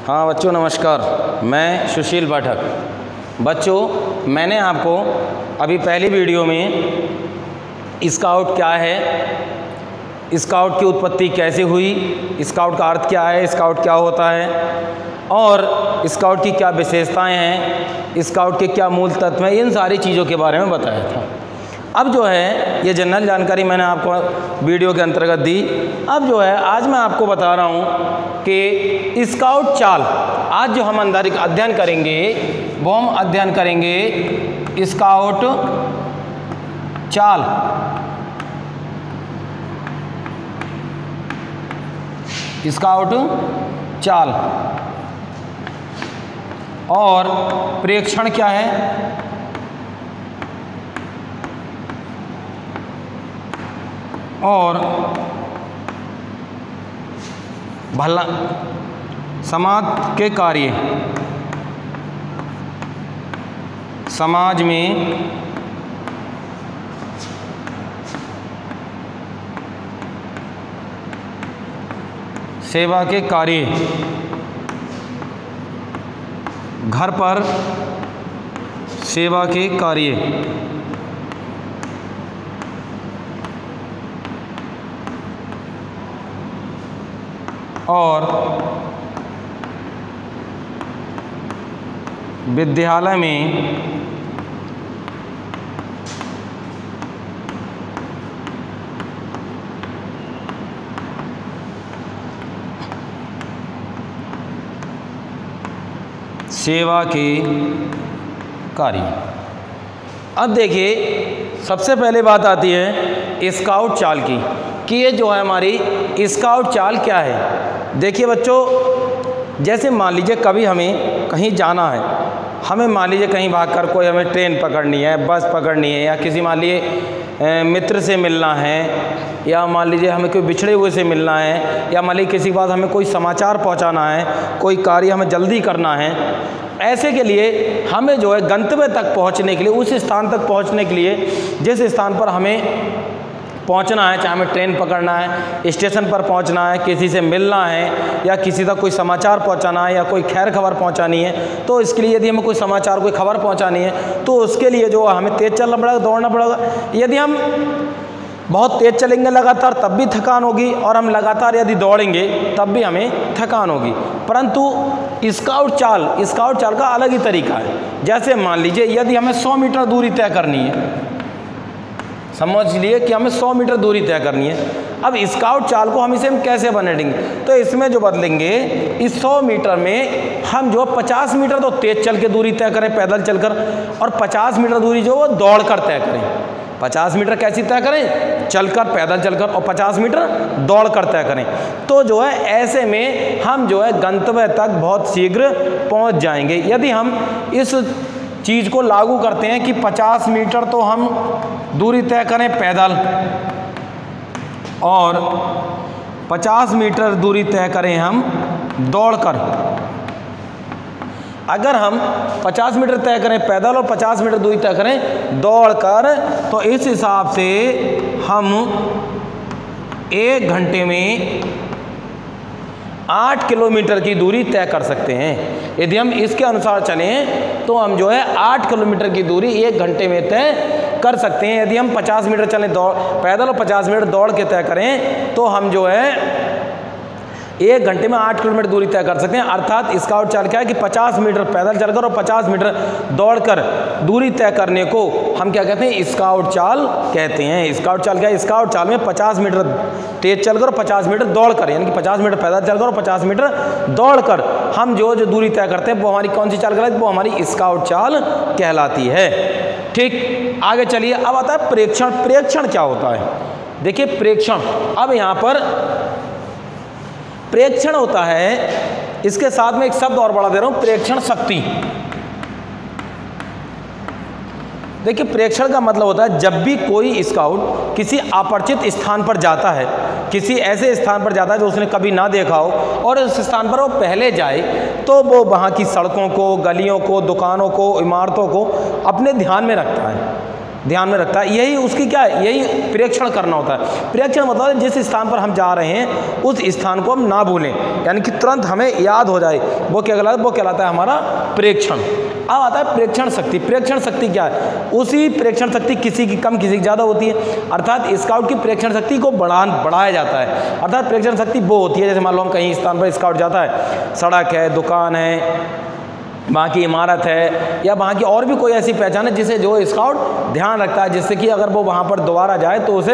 हाँ बच्चों नमस्कार, मैं सुशील पाठक। बच्चों मैंने आपको अभी पहली वीडियो में स्काउट क्या है, स्काउट की उत्पत्ति कैसे हुई, स्काउट का अर्थ क्या है, स्काउट क्या होता है और स्काउट की क्या विशेषताएं हैं, स्काउट के क्या मूल तत्व हैं, इन सारी चीज़ों के बारे में बताया था। अब जो है ये जनरल जानकारी मैंने आपको वीडियो के अंतर्गत दी। अब जो है आज मैं आपको बता रहा हूँ कि स्काउट चाल, आज जो हम अध्ययन करेंगे वो हम अध्ययन करेंगे स्काउट चाल। स्काउट चाल और प्रेक्षण क्या है, और भला समाज के कार्य, समाज में सेवा के कार्य, घर पर सेवा के कार्य, और विद्यालय में सेवा के कार्य। अब देखिए सबसे पहले बात आती है स्काउट चाल की कि ये जो है हमारी स्काउट चाल क्या है। देखिए बच्चों, जैसे मान लीजिए कभी हमें कहीं जाना है, हमें मान लीजिए कहीं भागकर कोई हमें ट्रेन पकड़नी है, बस पकड़नी है, या किसी मान लीजिए मित्र से मिलना है, या मान लीजिए हमें कोई बिछड़े हुए से मिलना है, या मान लीजिए किसी के पास हमें कोई समाचार पहुंचाना है, कोई कार्य हमें जल्दी करना है। ऐसे के लिए हमें जो है गंतव्य तक पहुंचने के लिए, उस स्थान तक पहुंचने के लिए जिस स्थान पर हमें पहुंचना है, चाहे हमें ट्रेन पकड़ना है, स्टेशन पर पहुंचना है, किसी से मिलना है, या किसी तक कोई समाचार पहुंचाना है, या कोई खैर खबर पहुंचानी है, तो इसके लिए यदि हमें कोई समाचार कोई खबर पहुंचानी है तो उसके लिए जो हमें तेज़ चलना पड़ेगा, दौड़ना पड़ेगा। यदि हम बहुत तेज़ चलेंगे लगातार तब भी थकान होगी, और हम लगातार यदि दौड़ेंगे तब भी हमें थकान होगी। परंतु स्काउट चाल का अलग ही तरीका है। जैसे मान लीजिए यदि हमें 100 मीटर दूरी तय करनी है, समझ लिए कि हमें 100 मीटर दूरी तय करनी है। अब स्काउट चाल को हम कैसे बदलेंगे, तो इसमें जो बदलेंगे, इस 100 मीटर में हम जो 50 मीटर तो तेज चल के दूरी तय करें पैदल चलकर, और 50 मीटर दूरी जो वो दौड़ कर तय करें। 50 मीटर कैसी तय करें, चलकर पैदल चलकर, और 50 मीटर दौड़ कर तय करें। तो जो है ऐसे में हम जो है गंतव्य तक बहुत शीघ्र पहुंच जाएंगे। यदि हम इस चीज़ को लागू करते हैं कि 50 मीटर तो हम दूरी तय करें पैदल, और 50 मीटर दूरी तय करें हम दौड़कर। अगर हम 50 मीटर तय करें पैदल और 50 मीटर दूरी तय करें दौड़कर, तो इस हिसाब से हम 1 घंटे में 8 किलोमीटर की दूरी तय कर सकते हैं। यदि हम इसके अनुसार चलें तो हम जो है 8 किलोमीटर की दूरी 1 घंटे में तय कर सकते हैं। यदि हम 50 मीटर चलें दौड़ पैदल और 50 मीटर दौड़ के तय करें तो हम जो है 1 घंटे में 8 किलोमीटर दूरी तय कर सकते हैं। अर्थात स्काउट चाल क्या है कि 50 मीटर पैदल चलकर और 50 मीटर दौड़कर दूरी तय करने को हम क्या कहते हैं, स्काउट चाल कहते हैं। स्काउट चाल क्या है, स्काउट चाल में 50 मीटर तेज चलकर और 50 मीटर दौड़कर, यानी कि 50 मीटर पैदल चलकर और 50 मीटर दौड़कर हम जो दूरी तय करते हैं वो हमारी कौन सी चाल कहलाती है, वो हमारी स्काउट चाल कहलाती है। ठीक, आगे चलिए। अब आता है प्रेक्षण। प्रेक्षण क्या होता है, देखिए प्रेक्षण, अब यहाँ पर प्रेक्षण होता है, इसके साथ में एक शब्द और बढ़ा दे रहा हूं, प्रेक्षण शक्ति। देखिए प्रेक्षण का मतलब होता है जब भी कोई स्काउट किसी अपरिचित स्थान पर जाता है, किसी ऐसे स्थान पर जाता है जो उसने कभी ना देखा हो, और उस स्थान पर वो पहले जाए, तो वो वहाँ की सड़कों को, गलियों को, दुकानों को, इमारतों को अपने ध्यान में रखता है। ध्यान में रखता है। यही उसकी क्या है, यही प्रेक्षण करना होता है। प्रेक्षण मतलब जिस स्थान पर हम जा रहे हैं उस स्थान को हम ना भूलें, यानी कि तुरंत हमें याद हो जाए, वो क्या कहलाता है हमारा प्रेक्षण। अब आता है प्रेक्षण शक्ति। प्रेक्षण शक्ति क्या है, उसी प्रेक्षण शक्ति किसी की कम किसी की ज़्यादा होती है, अर्थात स्काउट की प्रेक्षण शक्ति को बढ़ाया जाता है। अर्थात प्रेक्षण शक्ति वो होती है, जैसे मान लो हम कहीं स्थान पर स्काउट जाता है, सड़क है, दुकान है, वहाँ की इमारत है, या वहाँ की और भी कोई ऐसी पहचान है जिसे जो स्काउट ध्यान रखता है, जिससे कि अगर वो वहाँ पर दोबारा जाए तो उसे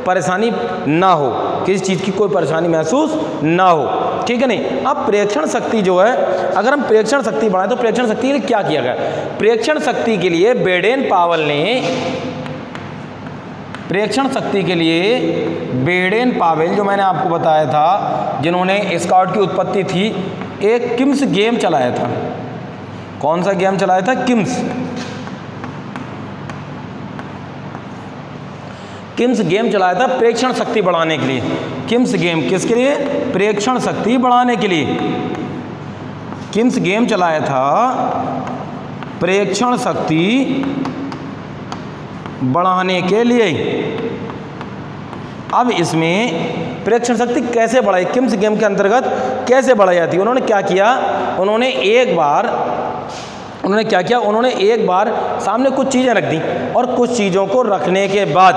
परेशानी ना हो, किसी चीज़ की कोई परेशानी महसूस ना हो, ठीक है नहीं। अब प्रेक्षण शक्ति जो है, अगर हम प्रेक्षण शक्ति बढ़ाएं तो प्रेक्षण शक्ति के लिए क्या किया गया। प्रेक्षण शक्ति के लिए बेडेन पावेल ने, प्रेक्षण शक्ति के लिए बेडेन पावेल जो मैंने आपको बताया था, जिन्होंने स्काउट की उत्पत्ति थी, एक किम्स गेम चलाया था। कौन सा गेम चलाया था, किम्स गेम चलाया था प्रेक्षण शक्ति बढ़ाने के लिए। किम्स गेम किसके लिए, प्रेक्षण शक्ति बढ़ाने के लिए किम्स गेम चलाया था, प्रेक्षण शक्ति बढ़ाने के लिए। अब इसमें प्रेक्षण शक्ति कैसे बढ़ाई, किम्स गेम के अंतर्गत कैसे बढ़ाई जाती है। उन्होंने क्या किया, उन्होंने एक बार सामने कुछ चीज़ें रख दी, और कुछ चीज़ों को रखने के बाद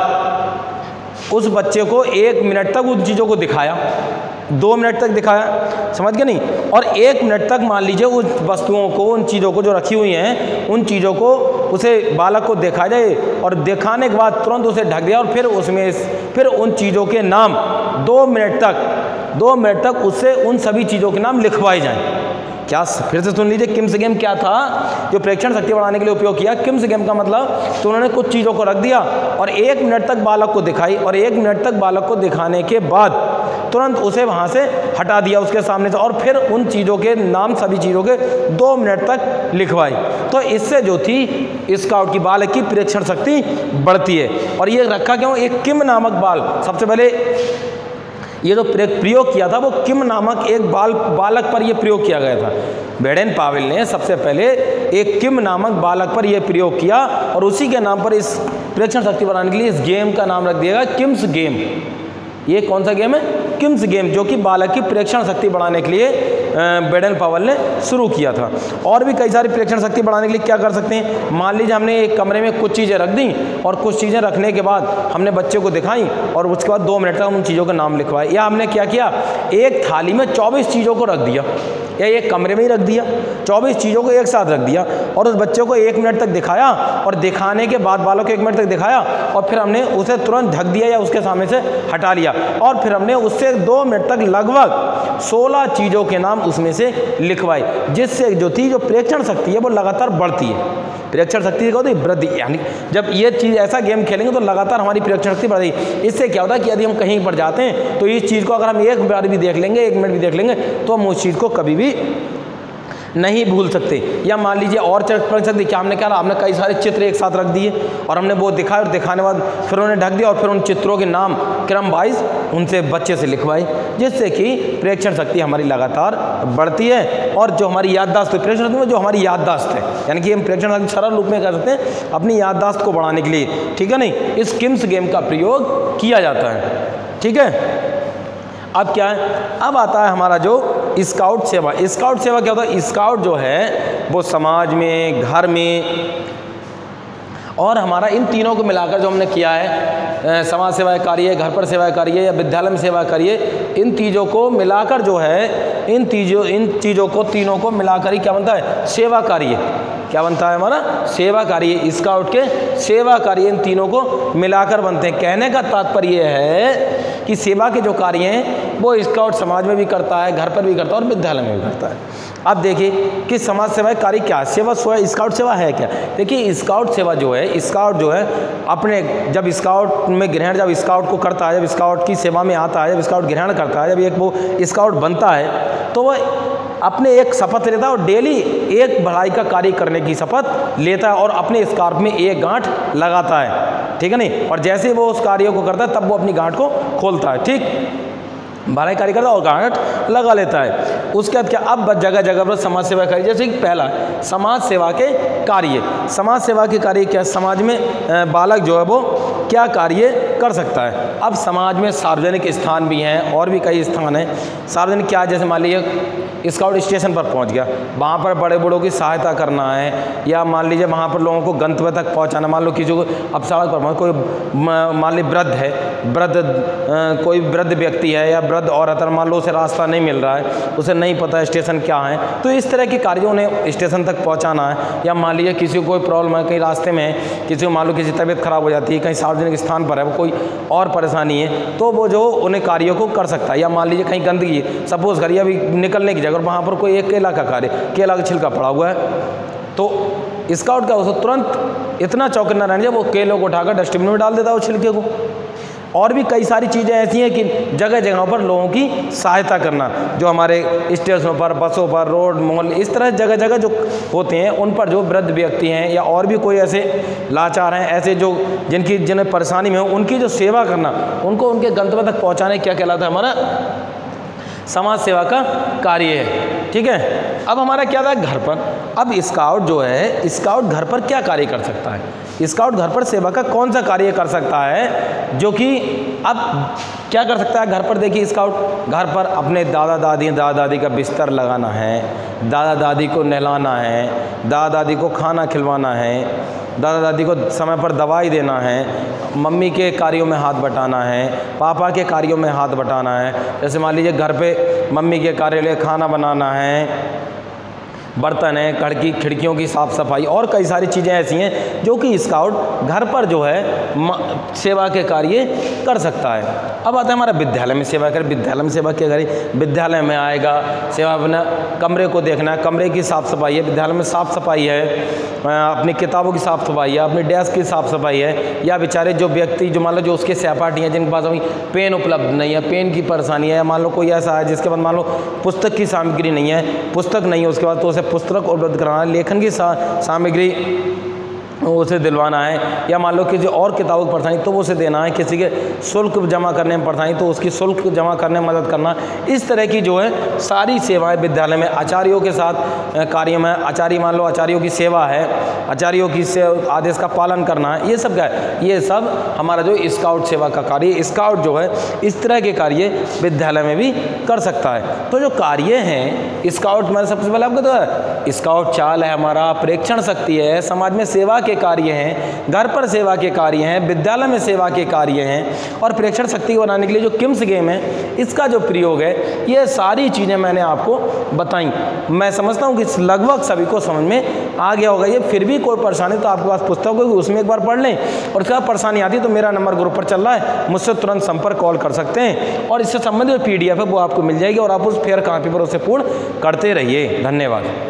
उस बच्चे को 1 मिनट तक उन चीज़ों को दिखाया, 2 मिनट तक दिखाया, समझ गए नहीं, और 1 मिनट तक मान लीजिए उन वस्तुओं को, उन चीज़ों को जो रखी हुई हैं, उन चीज़ों को उसे बालक को दिखाया जाए, और दिखाने के बाद तुरंत उसे ढक दिया, और फिर उन चीज़ों के नाम 2 मिनट तक उससे उन सभी चीज़ों के नाम लिखवाए जाएं। क्या, फिर से सुन लीजिए, किम्स गेम क्या था जो प्रेक्षण शक्ति बढ़ाने के लिए उपयोग किया। किम्स गेम का मतलब, तो उन्होंने कुछ चीज़ों को रख दिया और 1 मिनट तक बालक को दिखाई, और 1 मिनट तक बालक को दिखाने के बाद तुरंत उसे वहाँ से हटा दिया उसके सामने से, और फिर उन चीज़ों के नाम, सभी चीज़ों के 2 मिनट तक लिखवाई। तो इससे जो थी स्काउट की, बालक की प्रेक्षण शक्ति बढ़ती है। और ये रखा क्यों, एक किम नामक बाल, सबसे पहले ये जो प्रयोग किया था वो किम नामक एक बालक पर ये प्रयोग किया गया था। बेडेन पावेल ने सबसे पहले एक किम नामक बालक पर यह प्रयोग किया, और उसी के नाम पर इस प्रेक्षण शक्ति बढ़ाने के लिए इस गेम का नाम रख दिया गया किम्स गेम। ये कौन सा गेम है, किम्स गेम, जो कि बालक की प्रेक्षण शक्ति बढ़ाने के लिए बेडेन पावेल ने शुरू किया था। और भी कई सारी प्रेक्षण शक्ति बढ़ाने के लिए क्या कर सकते हैं, मान लीजिए हमने एक कमरे में कुछ चीज़ें रख दी, और कुछ चीज़ें रखने के बाद हमने बच्चे को दिखाई, और उसके बाद 2 मिनट तक उन चीज़ों के नाम लिखवाए। या हमने क्या किया, एक थाली में 24 चीज़ों को रख दिया, या एक कमरे में ही रख दिया, 24 चीज़ों को एक साथ रख दिया, और उस बच्चे को 1 मिनट तक दिखाया, और दिखाने के बाद बालक को 1 मिनट तक दिखाया, और फिर हमने उसे तुरंत ढक दिया या उसके सामने से हटा लिया, और फिर हमने उससे 2 मिनट तक लगभग 16 चीज़ों के नाम उसमें से लिखवाए, जिससे जो थी जो प्रेक्षण शक्ति है वो लगातार बढ़ती है। प्रेक्षण शक्ति को तो वृद्धि, यानी जब ये चीज़ ऐसा गेम खेलेंगे तो लगातार हमारी प्रेक्षण शक्ति बढ़ेगी। इससे क्या होता है कि यदि हम कहीं पर जाते हैं तो इस चीज़ को अगर हम एक बार भी देख लेंगे, 1 मिनट भी देख लेंगे, तो हम उस चीज़ को कभी भी नहीं भूल सकते। या मान लीजिए और पढ़ सकते, क्या हमने क्या, हमने कई सारे चित्र एक साथ रख दिए, और हमने वो दिखाया, और दिखाने बाद फिर उन्हें ढक दिया, और फिर उन चित्रों के नाम क्रम वाइज उनसे बच्चे से लिखवाए, जिससे कि प्रेक्षण शक्ति हमारी लगातार बढ़ती है। और जो हमारी याददाश्त है, प्रेक्षण शक्ति में जो हमारी याददाश्त है, यानी कि हम प्रेक्षण शक्ति सरल रूप में कर सकते हैं अपनी याददाश्त को बढ़ाने के लिए, ठीक है नहीं, इस किम्स गेम का प्रयोग किया जाता है, ठीक है। अब क्या है, अब आता है हमारा जो स्काउट सेवा। स्काउट सेवा क्या होता है, स्काउट जो है वो समाज में, घर में, और हमारा इन तीनों को मिलाकर जो हमने किया है, समाज सेवा कार्य, घर पर सेवा कार्य, या विद्यालय में सेवा कार्य, इन चीज़ों को मिलाकर जो है, इन चीज़ों को तीनों को मिलाकर ही क्या बनता है, सेवा कार्य। क्या बनता है हमारा, सेवा कार्य। स्काउट के सेवा कार्य इन तीनों को मिलाकर बनते हैं। कहने का तात्पर्य है कि सेवा के जो कार्य हैं वो स्काउट समाज में भी करता है, घर पर भी करता है, और विद्यालय में भी करता है। अब देखिए कि समाज सेवा कार्य क्या है, सेवा स्काउट सेवा है क्या। देखिए स्काउट सेवा जो है, स्काउट जो है अपने, जब स्काउट में ग्रहण, जब स्काउट को करता है, जब स्काउट की सेवा में आता है, जब स्काउट ग्रहण करता है, जब एक वो स्काउट बनता है, तो वह अपने एक शपथ लेता है, और डेली एक भलाई का कार्य करने की शपथ लेता है, और अपने स्कार्फ में एक गांठ लगाता है, ठीक है नहीं। और जैसे वो उस कार्य को करता है तब वो अपनी गांठ को खोलता है, ठीक, भलाई कार्य करता है और गांठ लगा लेता है। उसके बाद क्या, अब जगह जगह पर समाज सेवा कार्य, जैसे कि पहला समाज सेवा के कार्य। समाज सेवा के कार्य क्या, समाज में बालक जो है वो क्या कार्य कर सकता है। अब समाज में सार्वजनिक स्थान भी हैं और भी कई स्थान हैं। सार्वजनिक क्या, जैसे मान लीजिए स्काउट स्टेशन पर पहुंच गया, वहाँ पर बड़े बड़ों की सहायता करना है, या मान लीजिए वहाँ पर लोगों को गंतव्य तक पहुँचाना। मान लो किसी को अब सड़क पर कोई मान लीजिए वृद्ध है, कोई वृद्ध व्यक्ति है या वृद्ध औरत, मान लो उसे रास्ता नहीं मिल रहा है, उसे नहीं पता है स्टेशन क्या है, तो इस तरह के कार्यों ने स्टेशन तक पहुँचाना है। या मान लीजिए किसी को कोई प्रॉब्लम है, कहीं रास्ते में है, किसी को मान लो किसी तबीयत खराब हो जाती है, कहीं सार्वजनिक स्थान पर है, वो कोई और परेशानी है, तो वो जो उन्हें कार्यों को कर सकता है। या मान लीजिए कहीं गंदगी, सपोज करिए अभी निकलने की जगह वहाँ पर कोई एक केला का कार्य, केला का छिलका पड़ा हुआ है, तो स्काउट का उसे तुरंत इतना चौकन्ना रहना चाहिए, वो केलों को उठाकर डस्टबिन में डाल देता है वो छिलके को। और भी कई सारी चीज़ें ऐसी हैं कि जगह जगहों पर लोगों की सहायता करना, जो हमारे स्टेशनों पर, बसों पर, रोड, मॉल, इस तरह जगह जगह जो होते हैं उन पर जो वृद्ध व्यक्ति हैं या और भी कोई ऐसे लाचार हैं, ऐसे जो जिन्हें परेशानी में हो, उनकी जो सेवा करना, उनको उनके गंतव्य तक पहुँचाने क्या कहलाता है, हमारा समाज सेवा का कार्य है। ठीक है, अब हमारा क्या था घर पर। अब स्काउट जो है, स्काउट घर पर क्या कार्य कर सकता है, स्काउट घर पर सेवा का कौन सा कार्य कर सकता है, जो कि अब क्या कर सकता है घर पर। देखिए स्काउट घर पर अपने दादा दादी का बिस्तर लगाना है, दादा दादी को नहलाना है, दादा दादी को खाना खिलवाना है, दादा दादी को समय पर दवाई देना है, मम्मी के कार्यों में हाथ बटाना है, पापा के कार्यों में हाथ बटाना है। जैसे मान लीजिए घर पे मम्मी के कार्य लिए खाना बनाना है, बर्तन है, खिड़कियों की साफ़ सफाई, और कई सारी चीज़ें ऐसी हैं जो कि स्काउट घर पर जो है सेवा के कार्य कर सकता है। अब आता है हमारा विद्यालय में सेवा कर। विद्यालय में सेवा क्या करे, विद्यालय में आएगा सेवा, अपना कमरे को देखना है, कमरे की साफ़ सफाई है, विद्यालय में साफ़ सफाई है, अपनी किताबों की साफ़ सफाई है, अपनी डेस्क की साफ़ सफाई है। या बेचारे जो व्यक्ति जो मान लो जो उसके सहपाठी हैं, जिनके पास अभी पेन उपलब्ध नहीं है, पेन की परेशानी है, या मान लो कोई ऐसा है जिसके बाद मान लो पुस्तक की सामग्री नहीं है, पुस्तक नहीं है, उसके बाद तो उसे पुस्तक उपलब्ध कराना है, लेखन की सामग्री उसे दिलवाना है, या मान लो किसी और किताबों की परेशानी तो वो उसे देना है, किसी के शुल्क जमा करने में परेशानी तो उसकी शुल्क जमा करने में मदद करना। इस तरह की जो है सारी सेवाएं विद्यालय में आचार्यों के साथ कार्य में, आचार्य मान लो आचार्यों की सेवा है, आचार्यों की आदेश का पालन करना है, ये सब क्या है, ये सब हमारा जो स्काउट सेवा का कार्य, स्काउट जो है इस तरह के कार्य विद्यालय में भी कर सकता है। तो जो कार्य हैं स्काउट में, सबसे पहले आपको तो है स्काउट चाल है हमारा, प्रेक्षण शक्ति है, समाज में सेवा के कार्य हैं, घर पर सेवा के कार्य हैं, विद्यालय में सेवा के कार्य हैं, और प्रेक्षण शक्ति को बनाने के लिए जो किम्स गेम है इसका जो प्रयोग है, ये सारी चीज़ें मैंने आपको बताई। मैं समझता हूँ कि लगभग सभी को समझ में आ गया होगा। ये फिर भी कोई परेशानी तो आपके पास पुस्तक होगी, उसमें एक बार पढ़ लें, और क्या परेशानी आती है तो मेरा नंबर ग्रुप पर चल रहा है, मुझसे तुरंत संपर्क कॉल कर सकते हैं, और इससे संबंधित PDF है वो आपको मिल जाएगी, और आप उस फेयर कॉपी पर उसे पूर्ण करते रहिए। धन्यवाद।